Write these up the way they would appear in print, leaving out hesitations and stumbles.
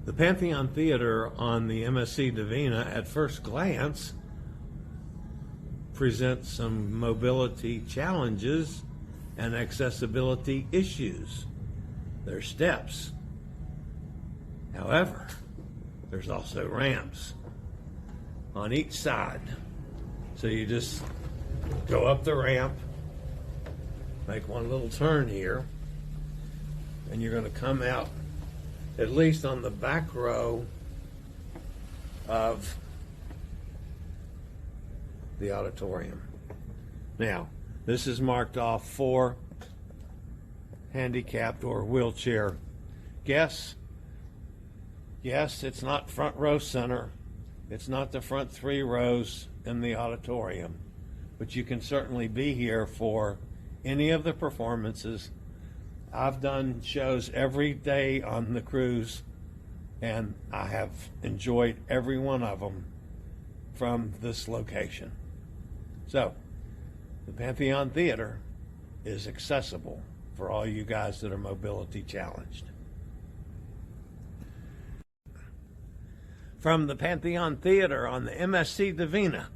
The Pantheon Theater on the MSC Divina, at first glance, presents some mobility challenges and accessibility issues. There's steps. However, there's also ramps on each side. So you just go up the ramp, make one little turn here, and you're going to come out at least on the back row of the auditorium. Now, this is marked off for handicapped or wheelchair guests. Yes, it's not front row center. It's not the front 3 rows in the auditorium, but you can certainly be here for any of the performances. I've done shows every day on the cruise, and I have enjoyed every one of them from this location. So, the Pantheon Theater is accessible for all you guys that are mobility challenged. From the Pantheon Theater on the MSC Divina,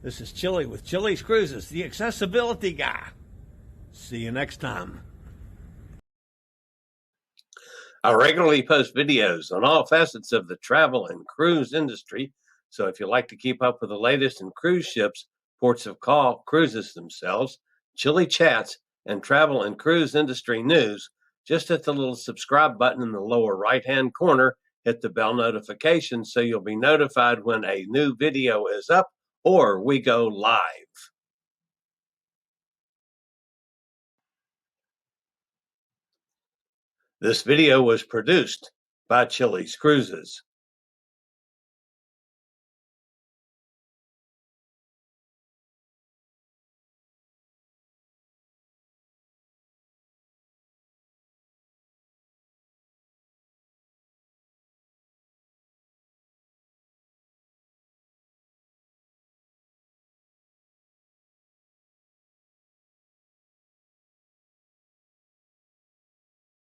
this is Chillie with Chillie's Cruises, the accessibility guy. See you next time. I regularly post videos on all facets of the travel and cruise industry, so if you like to keep up with the latest in cruise ships, ports of call, cruises themselves, Chillie chats, and travel and cruise industry news, just hit the little subscribe button in the lower right-hand corner, hit the bell notification so you'll be notified when a new video is up or we go live. This video was produced by Chillie's Cruises.